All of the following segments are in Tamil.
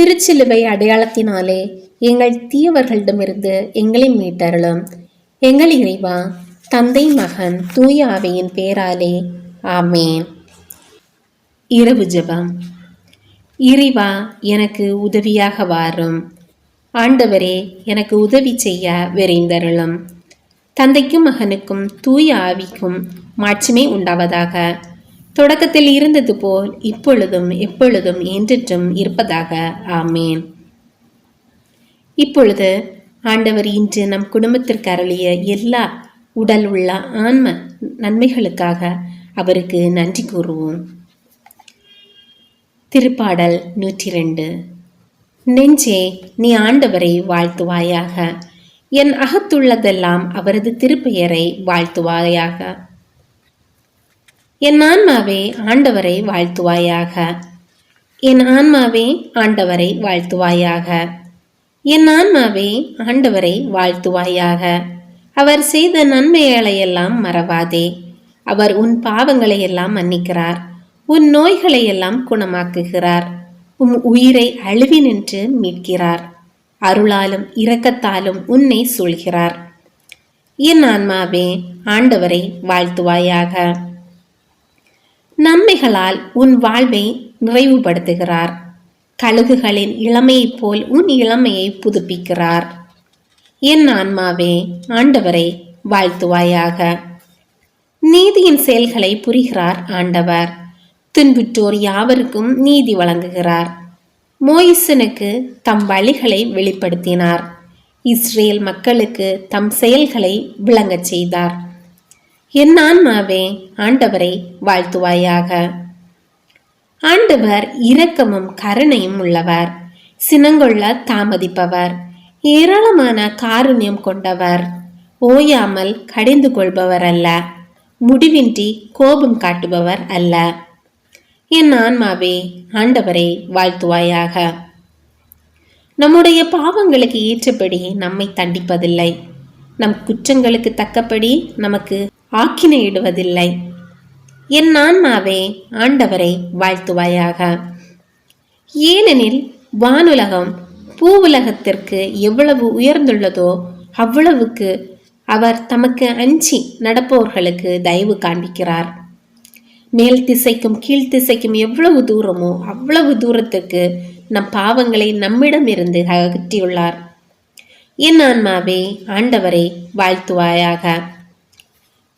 திருச்சிலுவை அடையாளத்தினாலே எங்கள் தீயவர்களிடமிருந்து எங்களை மீட்டருளும். எங்கள் இறைவா, தந்தை, மகன், தூய ஆவியின் பேராலே ஆமேன். இரவு ஜெபம். இறைவா, எனக்கு உதவியாக வாரும். ஆண்டவரே, எனக்கு உதவி செய்ய விரைந்தருளும். தந்தைக்கும் மகனுக்கும் தூய ஆவிக்கும் மாட்சிமை உண்டாவதாக. தொடக்கத்தில் இருந்தது போல் இப்பொழுதும் எப்பொழுதும் என்றென்றும் இருப்பதாக. ஆமேன். இப்பொழுது ஆண்டவர் இன்று நம் குடும்பத்திற்கு அருளிய எல்லா உடல் உள்ள ஆன்ம நன்மைகளுக்காக அவருக்கு நன்றி கூறுவோம். திருப்பாடல் 102. நெஞ்சே, நீ ஆண்டவரை வாழ்த்துவாயாக. என் அகத்துள்ளதெல்லாம் அவரது திருப்பெயரை வாழ்த்துவாயாக. என் ஆன்மாவே ஆண்டவரை வாழ்த்துவாயாக. என் ஆன்மாவே ஆண்டவரை வாழ்த்துவாயாக. என் ஆன்மாவே ஆண்டவரை வாழ்த்துவாயாக. அவர் செய்த நன்மைகளையெல்லாம் மறவாதே. அவர் உன் பாவங்களையெல்லாம் மன்னிக்கிறார், உன் நோய்களையெல்லாம் குணமாக்குகிறார், உன் உயிரை அழிவினின்று மீட்கிறார், அருளாலும் இரக்கத்தாலும் உன்னை சூழ்கிறார். என் ஆன்மாவே ஆண்டவரை வாழ்த்துவாயாக. நன்மைகளால் உன் வாழ்வை நிறைவுபடுத்துகிறார். கழுகுகளின் இளமையைப் போல் உன் இளமையை புதுப்பிக்கிறார். என் ஆன்மாவே ஆண்டவரை வாழ்த்துவாயாக. நீதியின் செயல்களை புரிகிறார் ஆண்டவர். துன்புற்றோர் யாவருக்கும் நீதி வழங்குகிறார். மோயிசனுக்கு தம் வழிகளை வெளிப்படுத்தினார். இஸ்ரேல் மக்களுக்கு தம் செயல்களை விளங்கச் செய்தார். என் ஆன்மாவே ஆண்டவரை வாழ்த்துவாயாக. ஆண்டவர் இரக்கமும் கருணையும் உள்ளவர், சினங்கொள்ள தாமதிப்பவர், ஏராளமான காருண்யம் கொண்டவர், ஓயாமல் கடிந்து கொள்பவர் அல்ல, முடிவின்றி கோபம் காட்டுபவர் அல்ல. என் ஆன்மாவே ஆண்டவரை வாழ்த்துவாயாக. நம்முடைய பாவங்களுக்கு ஏற்றபடி நம்மை தண்டிப்பதில்லை, நம் குற்றங்களுக்கு தக்கபடி நமக்கு ஆக்கினையிடுவதில்லை. என் ஆன்மாவே ஆண்டவரை வாழ்த்துவாயாக. ஏனெனில் வானுலகம் பூவுலகத்திற்கு எவ்வளவு உயர்ந்துள்ளதோ அவ்வளவுக்கு அவர் தமக்கு அஞ்சி நடப்பவர்களுக்கு தயவு காண்பிக்கிறார். மேல் திசைக்கும் கீழ்த்திசைக்கும் எவ்வளவு தூரமோ அவ்வளவு தூரத்துக்கு நம் பாவங்களை நம்மிடமிருந்து அகற்றியுள்ளார். என் ஆன்மாவே ஆண்டவரை வாழ்த்துவாயாக.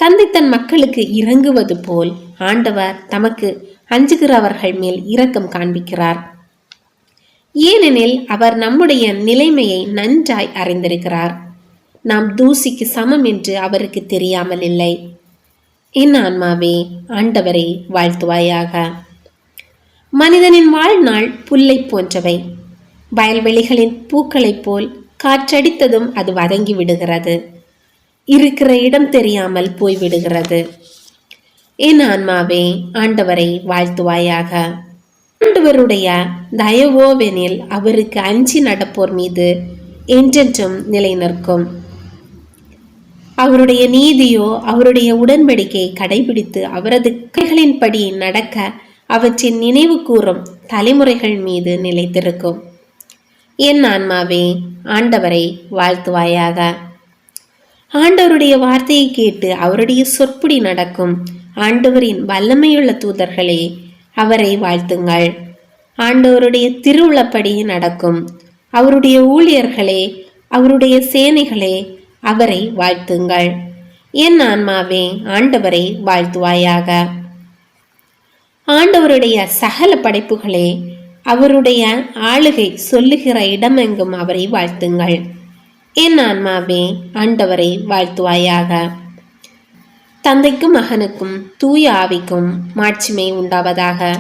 தந்தை தன் மக்களுக்கு இறங்குவது போல் ஆண்டவர் தமக்கு அஞ்சுகிறவர்கள் மேல் இரக்கம் காண்பிக்கிறார். ஏனெனில் அவர் நம்முடைய நிலைமையை நன்றாய் அறிந்திருக்கிறார். நாம் தூசிக்கு சமம் என்று அவருக்கு தெரியாமல் இல்லை. என் ஆன்மாவே ஆண்டவரை வாழ்த்துவாயாக. மனிதனின் வாழ்நாள் புல்லை போன்றவை. வயல்வெளிகளின் பூக்களைப் போல் காற்றடித்ததும் அது வதங்கி விடுகிறது, இருக்கிற இடம் தெரியாமல் போய்விடுகிறது. என் ஆன்மாவே ஆண்டவரை வாழ்த்துவாயாக. ஆண்டவருடைய தயவோவெனில் அவருக்கு அஞ்சி நடப்போர் மீது என்றென்றும் நிலை நிற்கும். அவருடைய நீதியோ அவருடைய உடன்படிக்கையை கடைபிடித்து அவரது கைகளின்படி நடக்க அவற்றின் நினைவு கூறும் தலைமுறைகள் மீது நிலைத்திருக்கும். என் ஆன்மாவே ஆண்டவரை வாழ்த்துவாயாக. ஆண்டவருடைய வார்த்தையை கேட்டு அவருடைய சொற்படி நடக்கும் ஆண்டவரின் வல்லமையுள்ள தூதர்களே, அவரை வாழ்த்துங்கள். ஆண்டவருடைய திருவுளப்படி நடக்கும் அவருடைய ஊழியர்களே, அவருடைய சேனைகளே, அவரை வாழ்த்துங்கள். என் ஆன்மாவே ஆண்டவரை வாழ்த்துவாயாக. ஆண்டவருடைய சகல படைப்புகளே, அவருடைய ஆளுகை சொல்லுகிற இடமெங்கும் அவரை வாழ்த்துங்கள். என் ஆன்மாவே ஆண்டவரை வாழ்த்துவாயாக. தந்தைக்கும் மகனுக்கும் தூய ஆவிக்கும் மாட்சிமை உண்டாவதாக.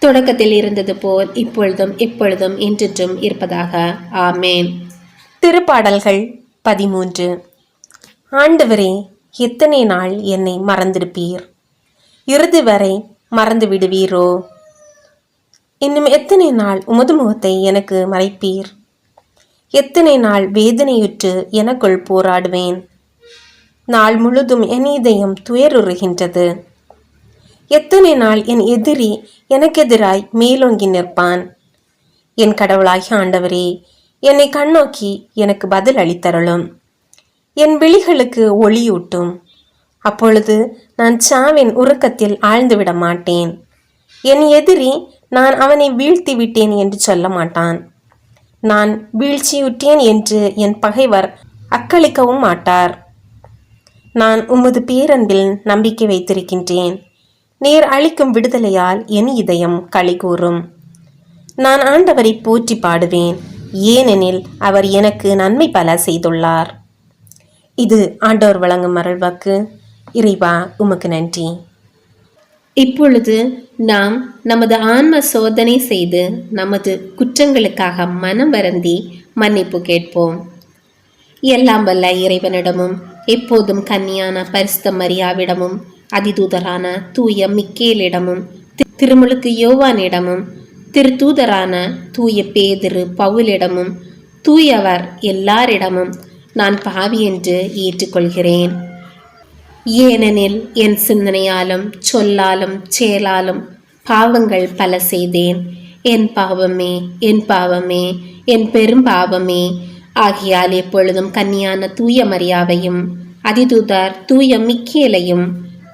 தொடக்கத்தில் இருந்தது போல் இப்பொழுதும் எப்பொழுதும் என்றென்றும் இருப்பதாக. ஆமேன். திருப்பாடல்கள் 13. ஆண்டவரே, எத்தனை நாள் என்னை மறந்திருப்பீர்? இறுதி வரை மறந்து விடுவீரோ? இன்னும் எத்தனை நாள் உமது முகத்தை எனக்கு மறைப்பீர்? எத்தனை நாள் வேதனையுற்று எனக்குள் போராடுவேன்? நாள் முழுதும் என் இதயம் துயருறுகின்றது. எத்தனை நாள் என் எதிரி எனக்கெதிராய் மேலோங்கி நிற்பான்? என் கடவுளாகிய ஆண்டவரே, என்னை கண்ணோக்கி எனக்கு பதில் அளித்தருளும். என் விழிகளுக்கு ஒளியூட்டும். அப்பொழுது நான் சாவின் உறக்கத்தில் ஆழ்ந்துவிட மாட்டேன். என் எதிரி நான் அவனை வீழ்த்தி விட்டேன் என்று சொல்ல மாட்டான். நான் வீழ்ச்சியுற்றேன் என்று என் பகைவர் அக்களிக்கவும் மாட்டார். நான் உமது பேரன்பில் நம்பிக்கை வைத்திருக்கின்றேன். நீர் அளிக்கும் விடுதலையால் என் இதயம் களி கூறும். நான் ஆண்டவரை போற்றி பாடுவேன், ஏனெனில் அவர் எனக்கு நன்மை பல செய்துள்ளார். இது ஆண்டவர் வழங்கும் அருள்வாக்கு. இறைவா, உமக்கு நன்றி. இப்பொழுது நாம் நமது ஆன்ம சோதனை செய்து நமது குற்றங்களுக்காக மனம் வருந்தி மன்னிப்பு கேட்போம். எல்லாம் வல்ல இறைவனிடமும் எப்போதும் கன்னியான பரிசுத்த மரியாவிடமும் அதிதூதரான தூய மிக்கேலிடமும் திருமுழுக்கு யோவானிடமும் திருத்தூதரான தூய பேதுரு பவுலிடமும் தூயவர் எல்லாரிடமும் நான் பாவி என்று ஏற்றுக்கொள்கிறேன். ஏனெனில் என் சிந்தனையாலும் சொல்லாலும் செயலாலும் பாவங்கள் பல செய்தேன். என் பாவமே, என் பாவமே, என் பெரும் பாவமே. ஆகியால் எப்பொழுதும் கன்னியான தூய மரியாவையும் அதிதூதர் தூய மிக்கேலையும்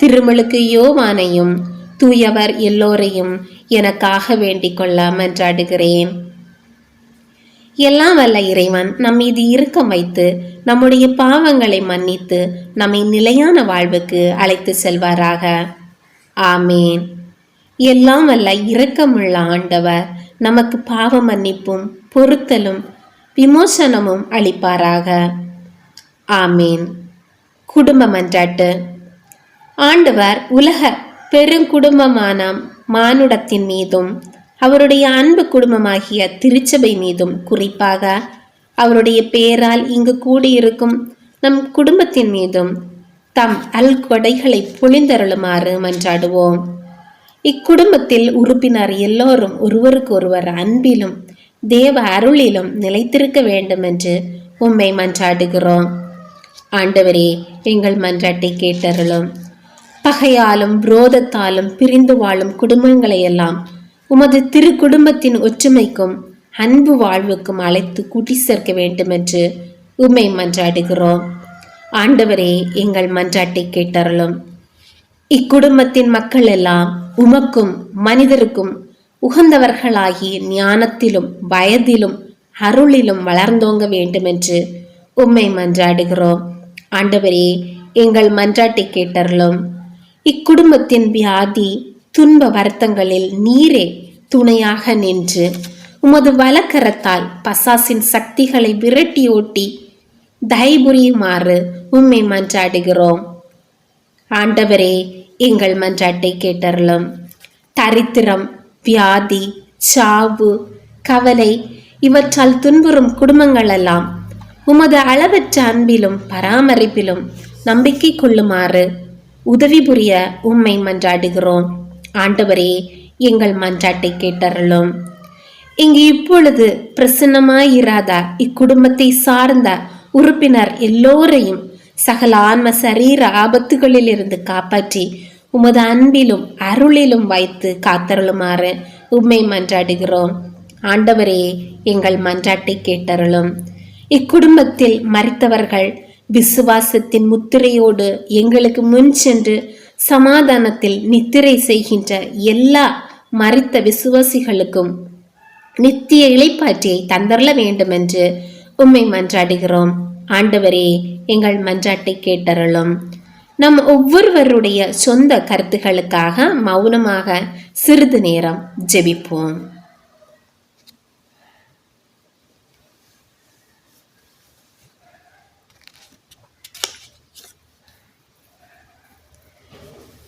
திருமுழுக்கு யோவானையும் தூயவர் எல்லோரையும் எனக்காக வேண்டிக் கொள்ள மன்றாடுகிறேன். எல்லாம் வல்ல இறைவன் நம் மீது இரக்கம் வைத்து நம்முடைய பாவங்களை மன்னித்து நம்மை நிலையான வாழ்வுக்கு அழைத்து செல்வாராக. ஆமேன். எல்லாம் வல்ல இரக்கமுள்ள ஆண்டவர் நமக்கு பாவ மன்னிப்பும் பொறுத்தலும் விமோசனமும் அளிப்பாராக. ஆமேன். குடும்ப மன்றாட்டு. ஆண்டவர் உலக பெருங்குடும்பமான மானுடத்தின் மீதும் அவருடைய அன்பு குடும்பமாகிய திருச்சபை மீதும் குறிப்பாக அவருடைய பெயரால் இங்கு கூடியிருக்கும் நம் குடும்பத்தின் மீதும் தம் அல்கொடைகளை பொழிந்தருளுமாறு மன்றாடுவோம். இக்குடும்பத்தில் உறுப்பினர் எல்லோரும் ஒருவருக்கொருவர் அன்பிலும் தேவ அருளிலும் நிலைத்திருக்க வேண்டும் என்று உம்மை மன்றாடுகிறோம். ஆண்டவரே, எங்கள் மன்றாட்டை கேட்டருளும். பகையாலும் விரோதத்தாலும் பிரிந்து வாழும் குடும்பங்களையெல்லாம் உமது திரு குடும்பத்தின் ஒற்றுமைக்கும் அன்பு வாழ்வுக்கும் அழைத்து கூட்டி சேர்க்க வேண்டும் என்று உம்மை மன்றாடுகிறோம். ஆண்டவரே, எங்கள் மன்றாட்டை கேட்டருளும். இக்குடும்பத்தின் மக்கள் எல்லாம் உமக்கும் மனிதருக்கும் உகந்தவர்களாகி ஞானத்திலும் வயதிலும் அருளிலும் வளர்ந்தோங்க வேண்டும் என்று உம்மை மன்றாடுகிறோம். ஆண்டவரே, எங்கள் மன்றாட்டை கேட்டருளும். இக்குடும்பத்தின் வியாதி துன்ப வருத்தங்களில் நீரே துணையாக நின்று உமது வலக்கரத்தால் பசாசின் சக்திகளை விரட்டி ஓட்டி தயபுரியுமாறு உம்மை மன்றாடுகிறோம். ஆண்டவரே, எங்கள் மன்றாட்டை கேட்டருளும். தரித்திரம், வியாதி, சாவு, கவலை இவற்றால் துன்புறும் குடும்பங்களெல்லாம் உமது அளவற்ற அன்பிலும் பராமரிப்பிலும் நம்பிக்கை கொள்ளுமாறு உதவி புரிய உம்மை மன்றாடுகிறோம். ஆண்டவரே, எங்கள் மன்றாட்டை கேட்டருளும். இங்கு இப்பொழுது பிரசன்னமாயிராத இக்குடும்பத்தை சார்ந்த உறுப்பினர் எல்லோரையும் சகல ஆன்ம சரீர ஆபத்துகளிலிருந்து காப்பாற்றி உமது அன்பிலும் அருளிலும் வைத்து காத்தருளுமாறு உம்மை மன்றாடுகிறோம். ஆண்டவரே, எங்கள் மன்றாட்டை கேட்டருளும். இக்குடும்பத்தில் மரித்தவர்கள் விசுவாசத்தின் முத்திரையோடு எங்களுக்கு முன் சென்று சமாதானத்தில் நித்திரை செய்கின்ற எல்லா மரித்த விசுவாசிகளுக்கும் நித்திய இளைப்பாற்றியை தந்தரல வேண்டும் என்று உம்மை மன்றாடுகிறோம். ஆண்டவரே, எங்கள் மன்றாட்டை கேட்டருளும். நம் ஒவ்வொருவருடைய சொந்த கருத்துக்களுக்காக மௌனமாக சிறிது நேரம் ஜெபிப்போம்.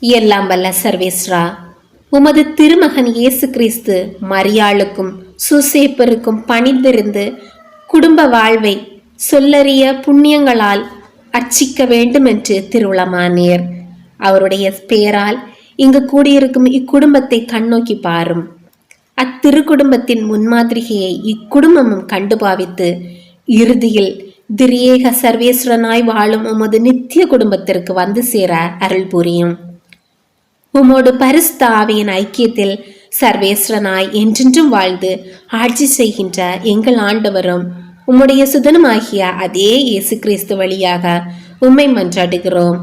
எல்லாம் வல்ல சர்வேஸ்வரா, உமது திருமகன் இயேசு கிறிஸ்து மரியாளுக்கும் சூசேப்பருக்கும் பணிந்திருந்து குடும்ப வாழ்வை சொல்லறிய புண்ணியங்களால் அர்ச்சிக்க வேண்டும் என்று திருவுளமானீர். அவருடைய பெயரால் இங்கு கூடியிருக்கும் இக்குடும்பத்தை கண்ணோக்கி பாரும். அத்திரு குடும்பத்தின் முன்மாதிரிகையை இக்குடும்பமும் கண்டு பாவித்து இறுதியில் திரியேக சர்வேஸ்வரனாய் வாழும் உமது நித்திய குடும்பத்திற்கு வந்து சேர அருள் புரியும். உமோடு பரிசுத்த ஆவியின் ஐக்கியத்தில் சர்வேஸ்வரனாய் என்றென்றும் வாழ்ந்து ஆட்சி செய்கின்ற எங்கள் ஆண்டவரும் உம்முடைய சுதனமாகிய அதே இயேசு கிறிஸ்து வழியாக உம்மை மன்றாடுகிறோம்.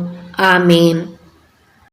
ஆமேன்.